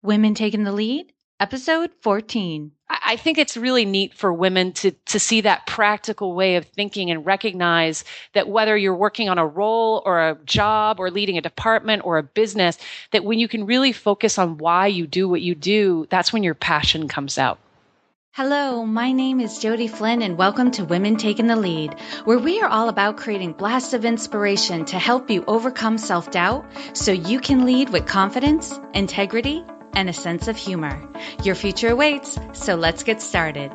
Women Taking the Lead, episode 14. I think it's really neat for women to see that practical way of thinking and recognize that whether you're working on a role or a job or leading a department or a business, that when you can really focus on why you do what you do, that's when your passion comes out. Hello, my name is Jody Flynn, and welcome to Women Taking the Lead, where we are all about creating blasts of inspiration to help you overcome self-doubt so you can lead with confidence, integrity, and a sense of humor. Your future awaits, so let's get started.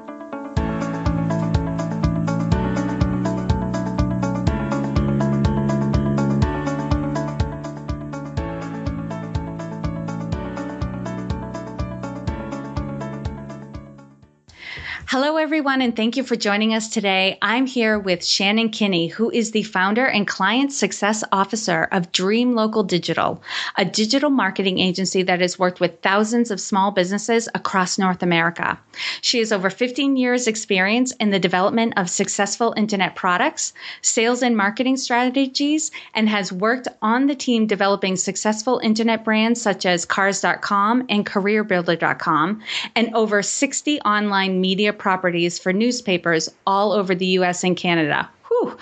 Hello, everyone, and thank you for joining us today. I'm here with Shannon Kinney, who is the founder and client success officer of Dream Local Digital, a digital marketing agency that has worked with thousands of small businesses across North America. She has over 15 years experience in the development of successful internet products, sales and marketing strategies, and has worked on the team developing successful internet brands such as Cars.com and CareerBuilder.com, and over 60 online media properties for newspapers all over the U.S. and Canada. Whew.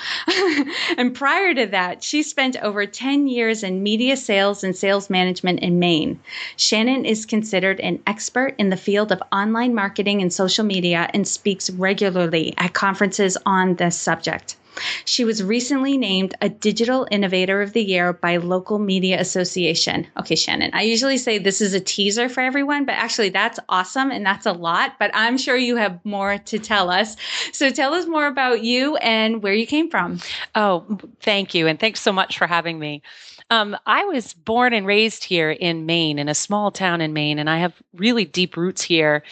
And prior to that, she spent over 10 years in media sales and sales management in Maine. Shannon is considered an expert in the field of online marketing and social media and speaks regularly at conferences on this subject. She was recently named a Digital Innovator of the Year by Local Media Association. Okay, Shannon, I usually say this is a teaser for everyone, but actually that's awesome and that's a lot, but I'm sure you have more to tell us. So tell us more about you and where you came from. Oh, thank you. And thanks so much for having me. I was born and raised here in Maine, in a small town in Maine, and I have really deep roots here.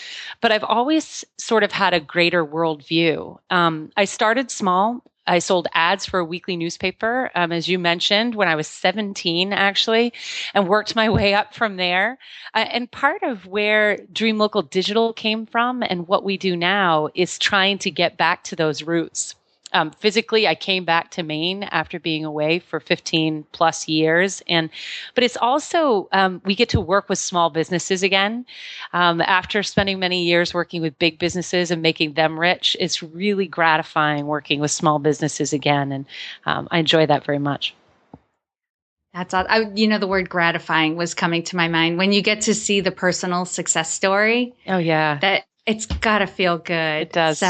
But I've always sort of had a greater worldview. I started small. I sold ads for a weekly newspaper, as you mentioned, when I was 17, actually, and worked my way up from there. And part of where Dream Local Digital came from and what we do now is trying to get back to those roots. Physically, I came back to Maine after being away for 15 plus years. But it's also, we get to work with small businesses again. After spending many years working with big businesses and making them rich, it's really gratifying working with small businesses again. And I enjoy that very much. That's all. The word gratifying was coming to my mind when you get to see the personal success story. Oh, yeah. That it's got to feel good. It does.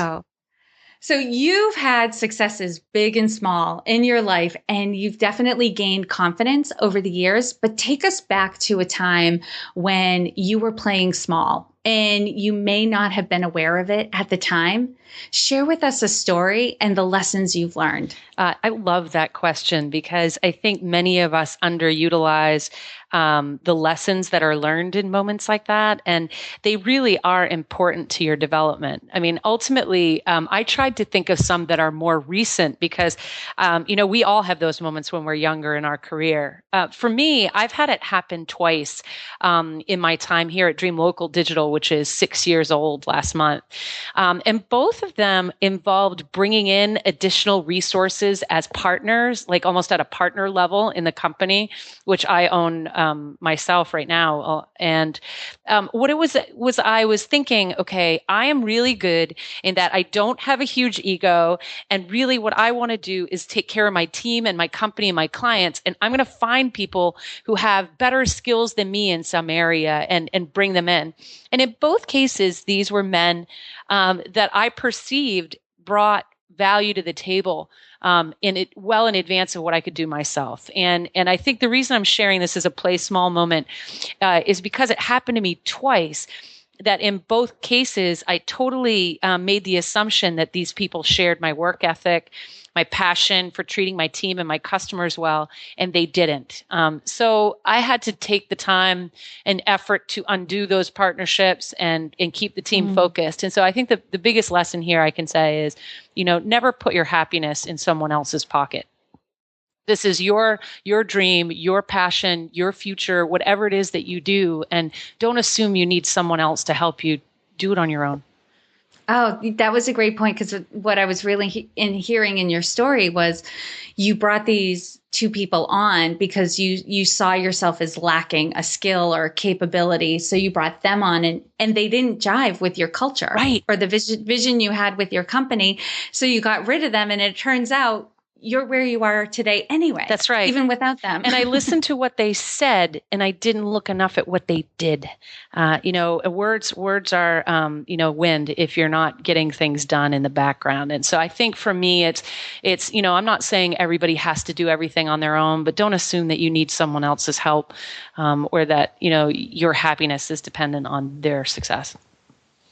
So you've had successes big and small in your life, and you've definitely gained confidence over the years. But take us back to a time when you were playing small and you may not have been aware of it at the time. Share with us a story and the lessons you've learned. I love that question because I think many of us underutilize the lessons that are learned in moments like that. And they really are important to your development. I mean, ultimately, I tried to think of some that are more recent because, we all have those moments when we're younger in our career. For me, I've had it happen twice in my time here at Dream Local Digital, which is 6 years old last month. And both of them involved bringing in additional resources as partners, like almost at a partner level in the company, which I own myself right now. And what it was I was thinking, okay, I am really good in that I don't have a huge ego. And really what I want to do is take care of my team and my company and my clients. And I'm going to find people who have better skills than me in some area and bring them in. And in both cases, these were men that I perceived brought value to the table in advance of what I could do myself. And I think the reason I'm sharing this as a play small moment is because it happened to me twice. That in both cases, I totally made the assumption that these people shared my work ethic, my passion for treating my team and my customers well, and they didn't. So I had to take the time and effort to undo those partnerships and keep the team focused. And so I think the biggest lesson here I can say is, never put your happiness in someone else's pocket. This is your dream, your passion, your future, whatever it is that you do. And don't assume you need someone else to help you do it on your own. Oh, that was a great point, because what I was really hearing in your story was you brought these two people on because you saw yourself as lacking a skill or a capability. So you brought them on, and they didn't jive with your culture, Right. or the vision you had with your company. So you got rid of them, and it turns out you're where you are today anyway. That's right. Even without them. And I listened to what they said, and I didn't look enough at what they did. Words are, wind if you're not getting things done in the background. And so I think for me, it's, I'm not saying everybody has to do everything on their own, but don't assume that you need someone else's help, or that, your happiness is dependent on their success.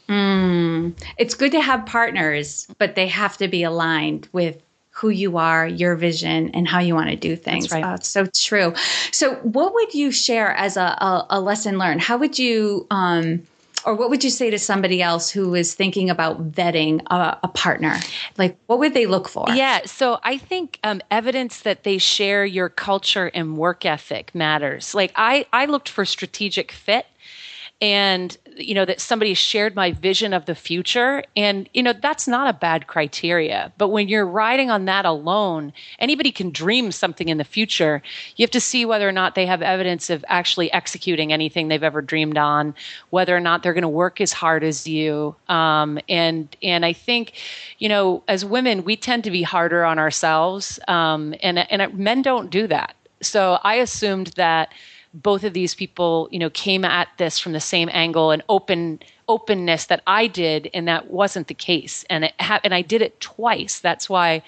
It's good to have partners, but they have to be aligned with who you are, your vision, and how you want to do things. That's right. It's so true. So what would you share as a lesson learned? How would you, or what would you say to somebody else who is thinking about vetting a partner? Like, what would they look for? Yeah. So I think evidence that they share your culture and work ethic matters. Like I looked for strategic fit, and, that somebody shared my vision of the future. And, that's not a bad criteria. But when you're riding on that alone, anybody can dream something in the future. You have to see whether or not they have evidence of actually executing anything they've ever dreamed on, whether or not they're going to work as hard as you. And I think, as women, we tend to be harder on ourselves. And men don't do that. So I assumed that both of these people, came at this from the same angle and openness that I did, and that wasn't the case. And and I did it twice. That's why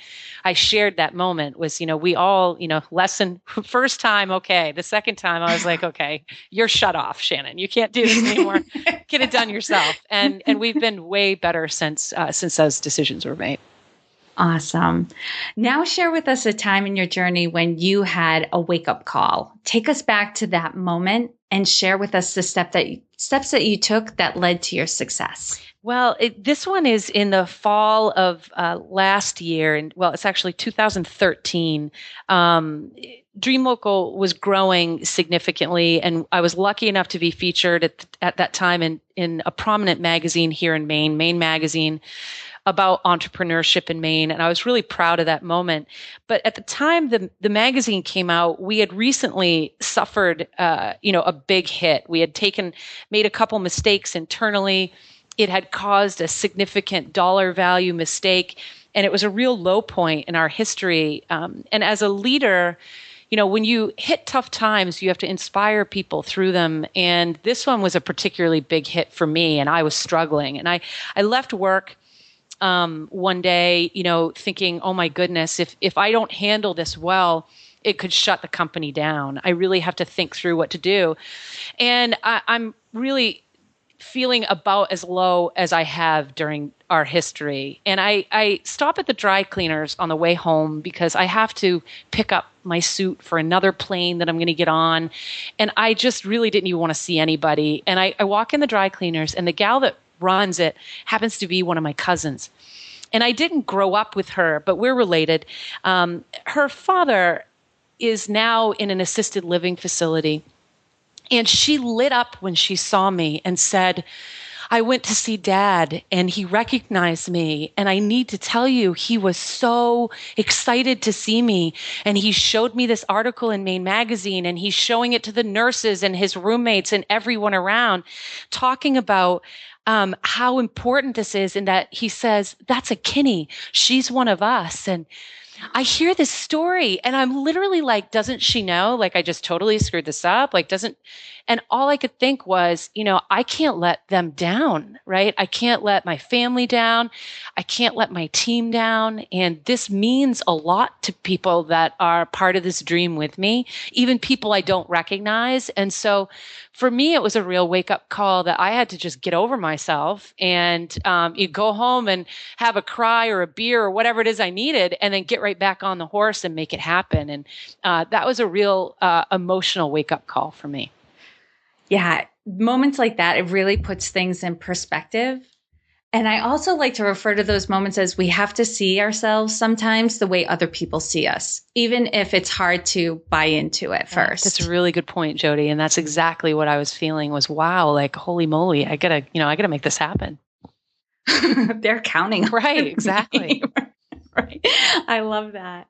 I shared that moment. Was we all lesson first time, okay. The second time I was like, okay, you're shut off, Shannon. You can't do this anymore. Get it done yourself. And we've been way better since those decisions were made. Awesome. Now share with us a time in your journey when you had a wake-up call. Take us back to that moment and share with us the steps that you took that led to your success. Well, this one is in the fall of last year, and it's actually 2013. Dream Local was growing significantly, and I was lucky enough to be featured at that time in a prominent magazine here in Maine, Maine Magazine, about entrepreneurship in Maine. And I was really proud of that moment. But at the time the magazine came out, we had recently suffered, a big hit. We had made a couple mistakes internally. It had caused a significant dollar value mistake. And it was a real low point in our history. And as a leader, when you hit tough times, you have to inspire people through them. And this one was a particularly big hit for me, and I was struggling. And I left work one day, thinking, oh my goodness, if I don't handle this well, it could shut the company down. I really have to think through what to do. And I'm really feeling about as low as I have during our history. And I stop at the dry cleaners on the way home because I have to pick up my suit for another plane that I'm going to get on. And I just really didn't even want to see anybody. And I walk in the dry cleaners, and the gal that runs it happens to be one of my cousins. And I didn't grow up with her, but we're related. Her father is now in an assisted living facility. And she lit up when she saw me and said, I went to see Dad and he recognized me. And I need to tell you, he was so excited to see me. And he showed me this article in Maine Magazine, and he's showing it to the nurses and his roommates and everyone around, talking about how important this is. And that he says, that's a Kinney. She's one of us. And I hear this story and I'm literally like, doesn't she know? Like, I just totally screwed this up. And all I could think was, I can't let them down, right? I can't let my family down. I can't let my team down. And this means a lot to people that are part of this dream with me, even people I don't recognize. And so for me, it was a real wake-up call that I had to just get over myself and you go home and have a cry or a beer or whatever it is I needed, and then get right back on the horse and make it happen. And that was a real emotional wake-up call for me. Yeah, moments like that, it really puts things in perspective. And I also like to refer to those moments as we have to see ourselves sometimes the way other people see us, even if it's hard to buy into it first. That's a really good point, Jody. And that's exactly what I was feeling was, wow, like, holy moly, I gotta make this happen. They're counting on Right, me. exactly. Right. I love that.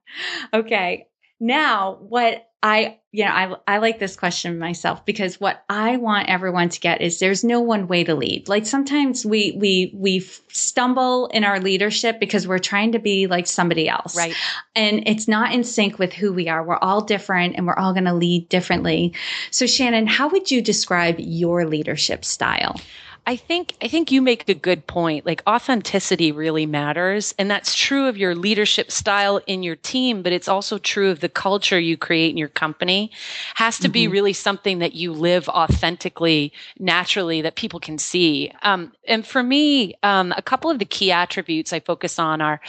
Okay. Now, I like this question myself because what I want everyone to get is there's no one way to lead. Like sometimes we stumble in our leadership because we're trying to be like somebody else. Right. And it's not in sync with who we are. We're all different and we're all going to lead differently. So Shannon, how would you describe your leadership style? I think you make a good point. Like authenticity really matters. And that's true of your leadership style in your team, but it's also true of the culture you create in your company. Has to be really something that you live authentically, naturally, that people can see. And for me, a couple of the key attributes I focus on are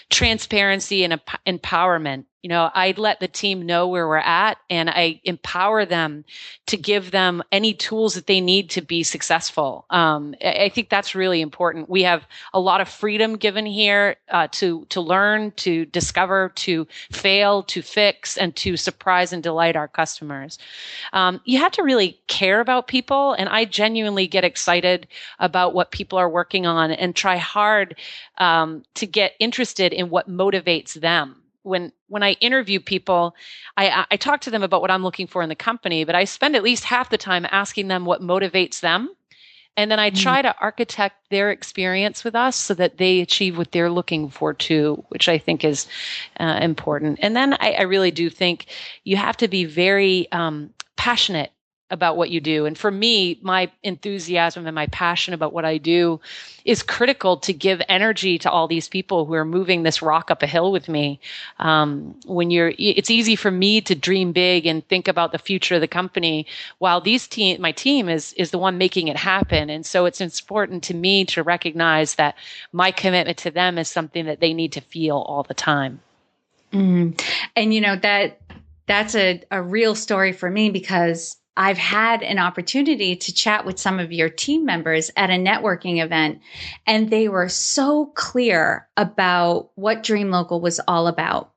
transparency and empowerment. I let the team know where we're at and I empower them to give them any tools that they need to be successful. I think that's really important. We have a lot of freedom given here to learn, to discover, to fail, to fix, and to surprise and delight our customers. You have to really care about people, and I genuinely get excited about what people are working on and try hard to get interested in what motivates them. When I interview people, I talk to them about what I'm looking for in the company, but I spend at least half the time asking them what motivates them. And then I try to architect their experience with us so that they achieve what they're looking for too, which I think is important. And then I really do think you have to be very passionate about what you do. And for me, my enthusiasm and my passion about what I do is critical to give energy to all these people who are moving this rock up a hill with me. It's easy for me to dream big and think about the future of the company while my team is the one making it happen. And so it's important to me to recognize that my commitment to them is something that they need to feel all the time. And that's a real story for me because I've had an opportunity to chat with some of your team members at a networking event, and they were so clear about what Dream Local was all about.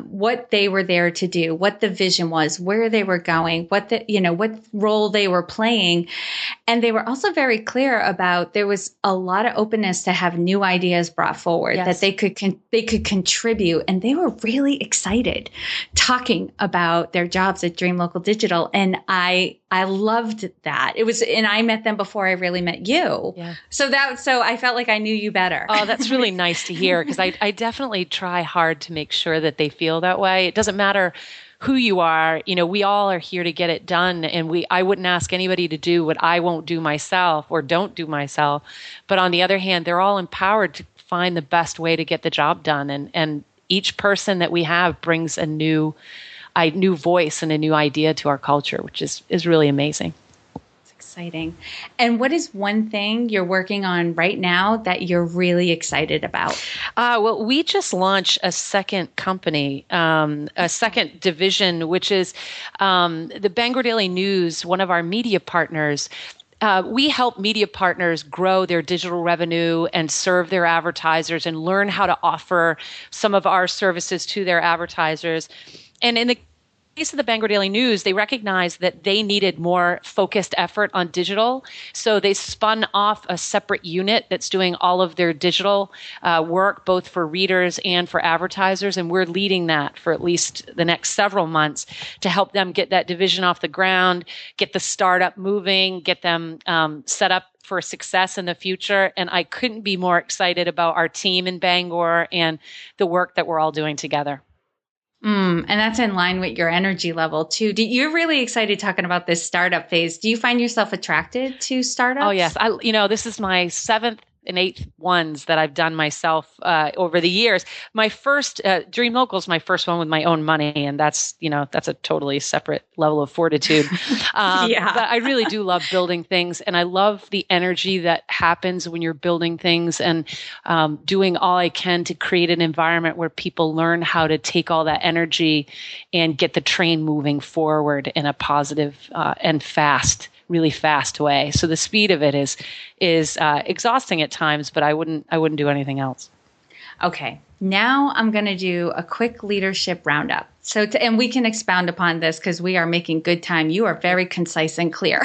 What they were there to do, what the vision was, where they were going, what role they were playing. And they were also very clear about there was a lot of openness to have new ideas brought forward that they could contribute. And they were really excited talking about their jobs at Dream Local Digital. And I loved that. And I met them before I really met you. Yeah. So I felt like I knew you better. Oh, that's really nice to hear because I definitely try hard to make sure that they feel that way. It doesn't matter who you are. We all are here to get it done. And I wouldn't ask anybody to do what I won't do myself or don't do myself. But on the other hand, they're all empowered to find the best way to get the job done. And each person that we have brings a new voice and a new idea to our culture, which is really amazing. It's exciting. And what is one thing you're working on right now that you're really excited about? Well, we just launched a second company, a second division, which is the Bangor Daily News, one of our media partners. We help media partners grow their digital revenue and serve their advertisers and learn how to offer some of our services to their advertisers. And in the case of the Bangor Daily News, they recognized that they needed more focused effort on digital. So they spun off a separate unit that's doing all of their digital work, both for readers and for advertisers. And we're leading that for at least the next several months to help them get that division off the ground, get the startup moving, get them set up for success in the future. And I couldn't be more excited about our team in Bangor and the work that we're all doing together. And that's in line with your energy level too. You're really excited talking about this startup phase. Do you find yourself attracted to startups? Oh yes. This is my 7th and 8th ones that I've done myself over the years. My first Dream Local is my first one with my own money, and that's a totally separate level of fortitude. But I really do love building things, and I love the energy that happens when you're building things and doing all I can to create an environment where people learn how to take all that energy and get the train moving forward in a positive and really fast way. So the speed of it is exhausting at times, but I wouldn't do anything else. Okay. Now I'm going to do a quick leadership roundup. And we can expound upon this because we are making good time. You are very concise and clear.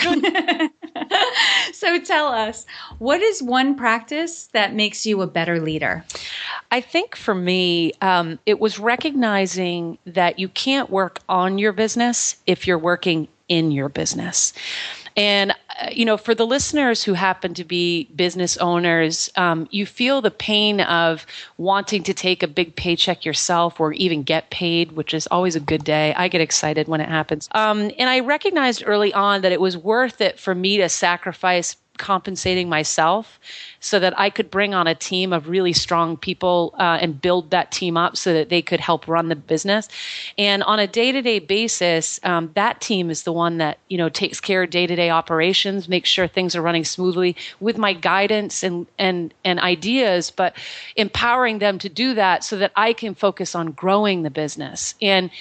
So So tell us, what is one practice that makes you a better leader? I think for me, it was recognizing that you can't work on your business if you're working in your business. And, for the listeners who happen to be business owners, you feel the pain of wanting to take a big paycheck yourself or even get paid, which is always a good day. I get excited when it happens. And I recognized early on that it was worth it for me to sacrifice compensating myself so that I could bring on a team of really strong people and build that team up so that they could help run the business. And on a day-to-day basis, that team is the one that, takes care of day-to-day operations, makes sure things are running smoothly with my guidance and ideas, but empowering them to do that so that I can focus on growing the business. And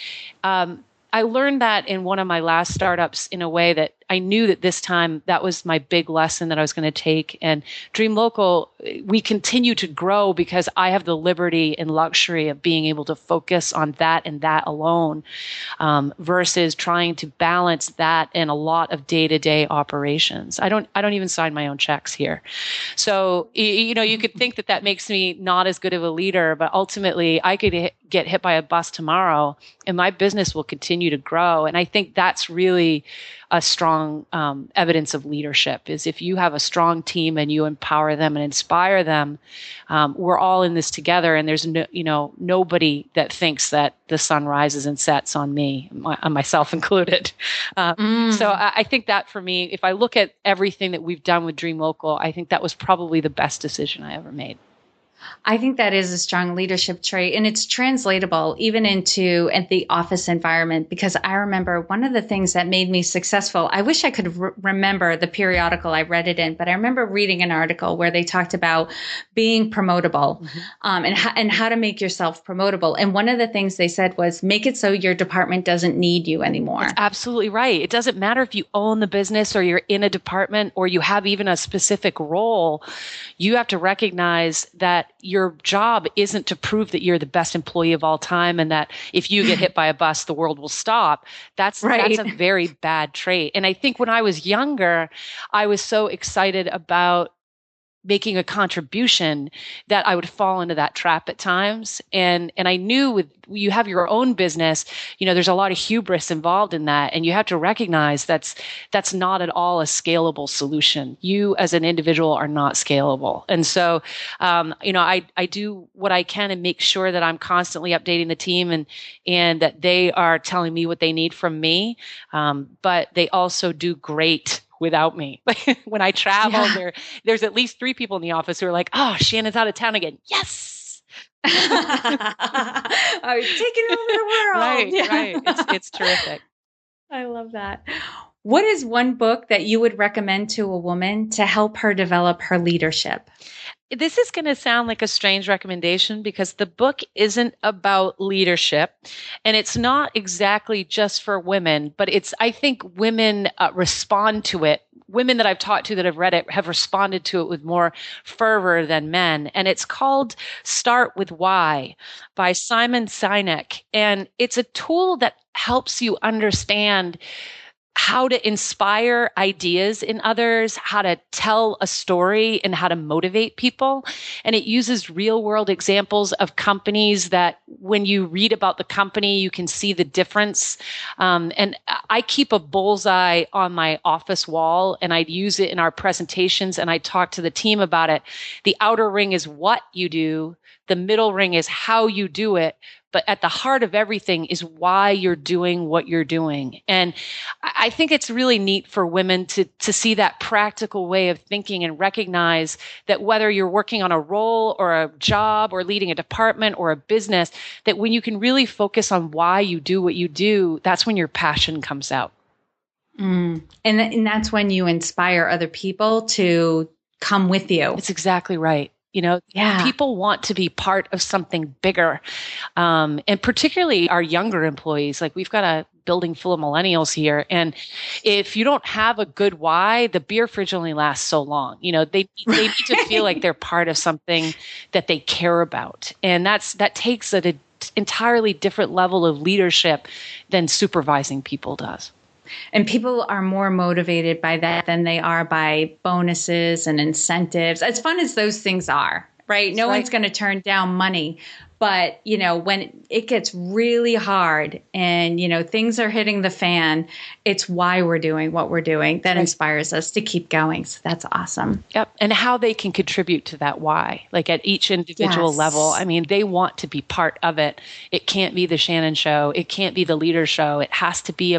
I learned that in one of my last startups in a way that I knew that this time that was my big lesson that I was going to take. And Dream Local, we continue to grow because I have the liberty and luxury of being able to focus on that and that alone, versus trying to balance that and a lot of day-to-day operations. I don't even sign my own checks here. So, you could think that makes me not as good of a leader, but ultimately I could get hit by a bus tomorrow and my business will continue to grow. And I think that's really a strong evidence of leadership, is if you have a strong team and you empower them and inspire them, we're all in this together. And there's nobody that thinks that the sun rises and sets on me, on myself included. So I think that for me, if I look at everything that we've done with Dream Local, I think that was probably the best decision I ever made. I think that is a strong leadership trait, and it's translatable even into the office environment, because I remember one of the things that made me successful. I wish I could remember the periodical I read it in, but I remember reading an article where they talked about being promotable, and how to make yourself promotable. And one of the things they said was make it so your department doesn't need you anymore. That's absolutely right. It doesn't matter if you own the business or you're in a department or you have even a specific role. You have to recognize that your job isn't to prove that you're the best employee of all time and that if you get hit by a bus, the world will stop. That's a very bad trait. And I think when I was younger, I was so excited about making a contribution that I would fall into that trap at times. And I knew with you have your own business, there's a lot of hubris involved in that. And you have to recognize that's not at all a scalable solution. You as an individual are not scalable. And so, I do what I can and make sure that I'm constantly updating the team and that they are telling me what they need from me. But they also do great without me. When I travel, there's at least 3 people in the office who are like, oh, Shannon's out of town again. Yes. I was taking over the world. Right. It's terrific. I love that. What is one book that you would recommend to a woman to help her develop her leadership? This is going to sound like a strange recommendation because the book isn't about leadership and it's not exactly just for women, but I think women respond to it. Women that I've talked to that have read it have responded to it with more fervor than men. And it's called Start With Why by Simon Sinek. And it's a tool that helps you understand how to inspire ideas in others, how to tell a story, and how to motivate people. And it uses real world examples of companies that when you read about the company, you can see the difference. And I keep a bullseye on my office wall and I'd use it in our presentations and I talk to the team about it. The outer ring is what you do. The middle ring is how you do it. But at the heart of everything is why you're doing what you're doing. And I think it's really neat for women to see that practical way of thinking and recognize that whether you're working on a role or a job or leading a department or a business, that when you can really focus on why you do what you do, that's when your passion comes out. And that's when you inspire other people to come with you. It's exactly right. People want to be part of something bigger. And particularly our younger employees, like we've got a building full of millennials here. And if you don't have a good why, the beer fridge only lasts so long. They need to feel like they're part of something that they care about. And that takes an entirely different level of leadership than supervising people does. And people are more motivated by that than they are by bonuses and incentives. As fun as those things are, right? That's No right. one's going to turn down money. But, when it gets really hard and, things are hitting the fan, it's why we're doing what we're doing that inspires us to keep going. So that's awesome. Yep. And how they can contribute to that why, like at each individual Yes. level. I mean, they want to be part of it. It can't be the Shannon show. It can't be the leader show. It has to be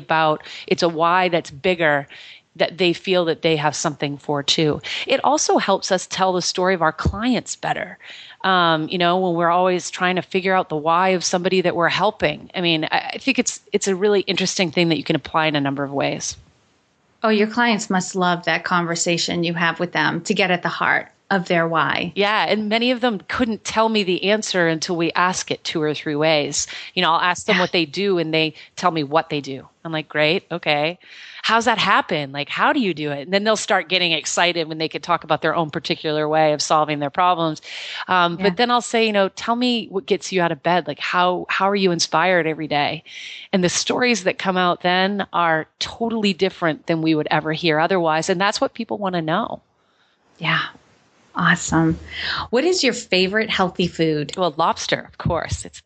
it's a why that's bigger, that they feel that they have something for too. It also helps us tell the story of our clients better. When we're always trying to figure out the why of somebody that we're helping. I mean, I think it's a really interesting thing that you can apply in a number of ways. Oh, your clients must love that conversation you have with them to get at the heart of their why. Yeah. And many of them couldn't tell me the answer until we ask it 2 or 3 ways. I'll ask them what they do and they tell me what they do. I'm like, great. Okay. How's that happen? Like, how do you do it? And then they'll start getting excited when they could talk about their own particular way of solving their problems. But then I'll say, tell me what gets you out of bed. Like, how are you inspired every day? And the stories that come out then are totally different than we would ever hear otherwise. And that's what people want to know. Yeah. Awesome. What is your favorite healthy food? Well, lobster, of course. It's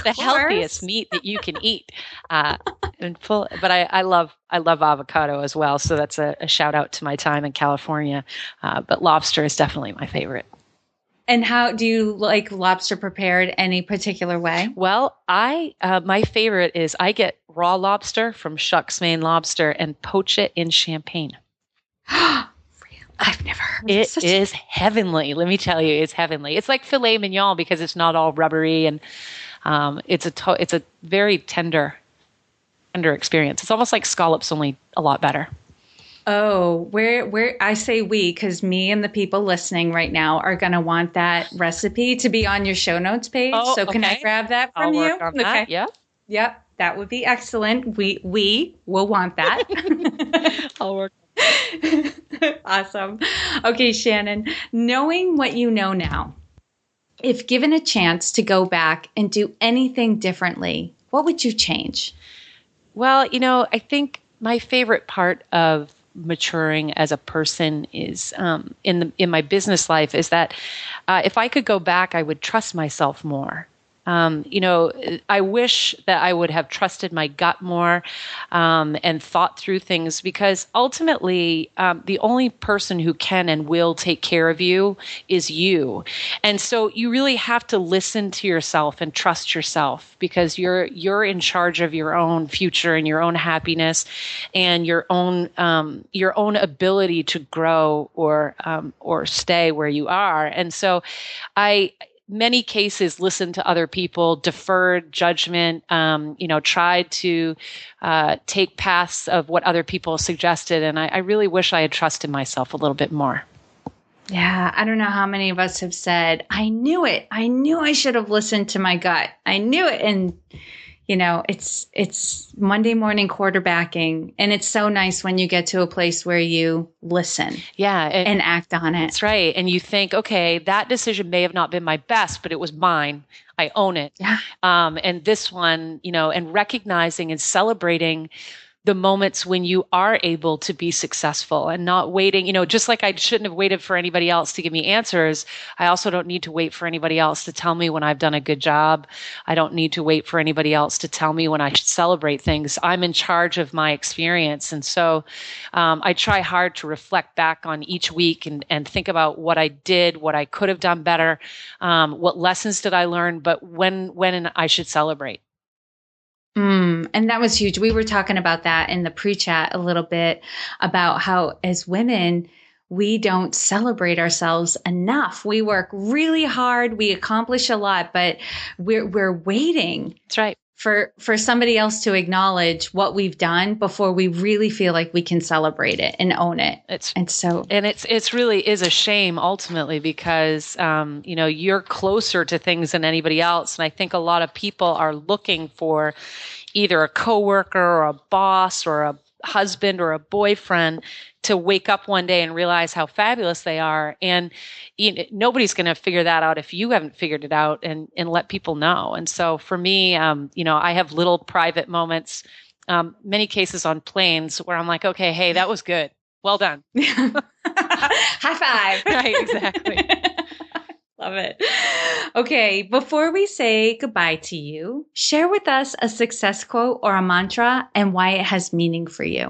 the healthiest meat that you can eat. But I love avocado as well. So that's a shout out to my time in California. But lobster is definitely my favorite. And how do you like lobster prepared any particular way? Well, my favorite is I get raw lobster from Shucks, Maine Lobster and poach it in champagne. I've never heard it. It is heavenly. Let me tell you, it's heavenly. It's like filet mignon because it's not all rubbery and it's a very tender experience. It's almost like scallops, only a lot better. Oh, where I say we, because me and the people listening right now are going to want that recipe to be on your show notes page. Oh, so can I grab that from I'll you? Work on that. Yeah. Yep. That would be excellent. We will want that. I'll work. Awesome. Okay, Shannon, knowing what you know now, if given a chance to go back and do anything differently, what would you change? Well, I think my favorite part of maturing as a person is in my business life is that if I could go back, I would trust myself more. I wish that I would have trusted my gut more and thought through things because ultimately the only person who can and will take care of you is you. And so you really have to listen to yourself and trust yourself because you're in charge of your own future and your own happiness and your own ability to grow or stay where you are. And so many cases listened to other people, deferred judgment, tried to take paths of what other people suggested. And I really wish I had trusted myself a little bit more. Yeah, I don't know how many of us have said, I knew it. I knew I should have listened to my gut. I knew it. And it's Monday morning quarterbacking. And it's so nice when you get to a place where you listen and act on it. That's right. And you think, okay, that decision may have not been my best, but it was mine. I own it. Yeah. And this one, and recognizing and celebrating the moments when you are able to be successful and not waiting, just like I shouldn't have waited for anybody else to give me answers. I also don't need to wait for anybody else to tell me when I've done a good job. I don't need to wait for anybody else to tell me when I should celebrate things. I'm in charge of my experience. And so I try hard to reflect back on each week and think about what I did, what I could have done better, what lessons did I learn, but when I should celebrate. And that was huge. We were talking about that in the pre-chat a little bit about how as women, we don't celebrate ourselves enough. We work really hard. We accomplish a lot, but we're waiting. That's right. For somebody else to acknowledge what we've done before we really feel like we can celebrate it and own it. It's really is a shame ultimately because, you're closer to things than anybody else. And I think a lot of people are looking for either a coworker or a boss or a husband or a boyfriend to wake up one day and realize how fabulous they are. And nobody's going to figure that out if you haven't figured it out and let people know. And so for me, I have little private moments many cases on planes where I'm like, okay, hey, that was good. Well done. High five. Right, exactly. Love it. Okay, before we say goodbye to you, share with us a success quote or a mantra and why it has meaning for you.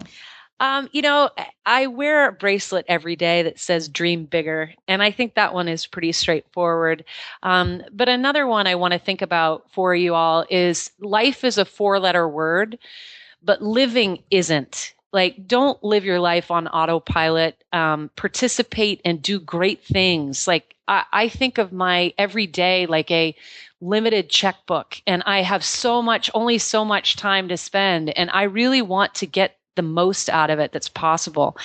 I wear a bracelet every day that says dream bigger. And I think that one is pretty straightforward. But another one I want to think about for you all is life is a 4-letter word, but living isn't. Like, don't live your life on autopilot. Participate and do great things. Like, I think of my every day like a limited checkbook, and I have only so much time to spend. And I really want to get the most out of it that's possible.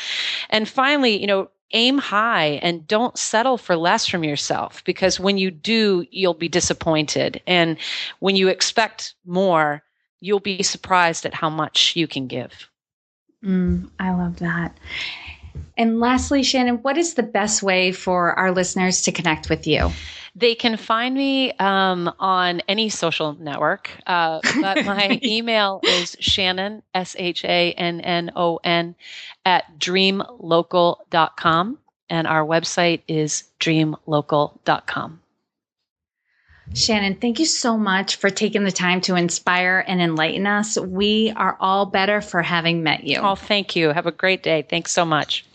And finally, aim high and don't settle for less from yourself, because when you do, you'll be disappointed. And when you expect more, you'll be surprised at how much you can give. I love that. And lastly, Shannon, what is the best way for our listeners to connect with you? They can find me on any social network, but my email is Shannon, SHANNON, @dreamlocal.com. And our website is dreamlocal.com. Shannon, thank you so much for taking the time to inspire and enlighten us. We are all better for having met you. Oh, thank you. Have a great day. Thanks so much.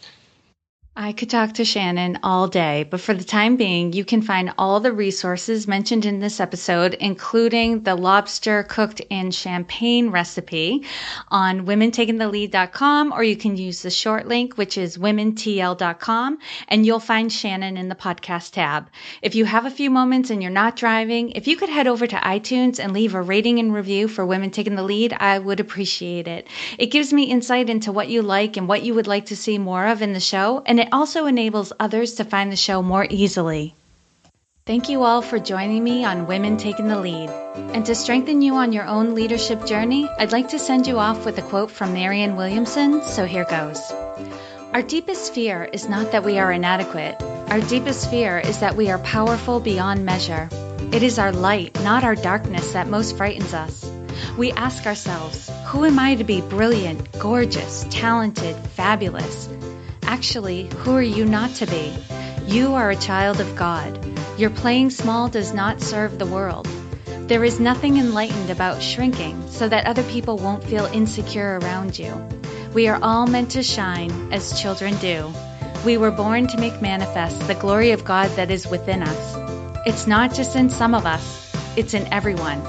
I could talk to Shannon all day, but for the time being, you can find all the resources mentioned in this episode, including the lobster cooked in champagne recipe, on womentakingthelead.com, or you can use the short link, which is womentl.com, and you'll find Shannon in the podcast tab. If you have a few moments and you're not driving, if you could head over to iTunes and leave a rating and review for Women Taking the Lead, I would appreciate it. It gives me insight into what you like and what you would like to see more of in the show, and it also enables others to find the show more easily. Thank you all for joining me on Women Taking the Lead. And to strengthen you on your own leadership journey, I'd like to send you off with a quote from Marianne Williamson, so here goes. Our deepest fear is not that we are inadequate. Our deepest fear is that we are powerful beyond measure. It is our light, not our darkness, that most frightens us. We ask ourselves, who am I to be brilliant, gorgeous, talented, fabulous? Actually, who are you not to be? You are a child of God. Your playing small does not serve the world. There is nothing enlightened about shrinking so that other people won't feel insecure around you. We are all meant to shine as children do. We were born to make manifest the glory of God that is within us. It's not just in some of us, it's in everyone.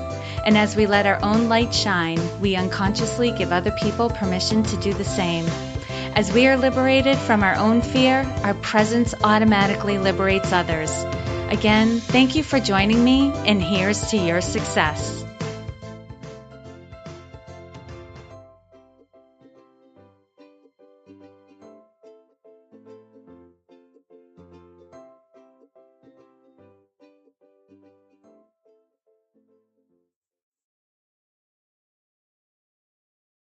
And as we let our own light shine, we unconsciously give other people permission to do the same. As we are liberated from our own fear, our presence automatically liberates others. Again, thank you for joining me, and here's to your success.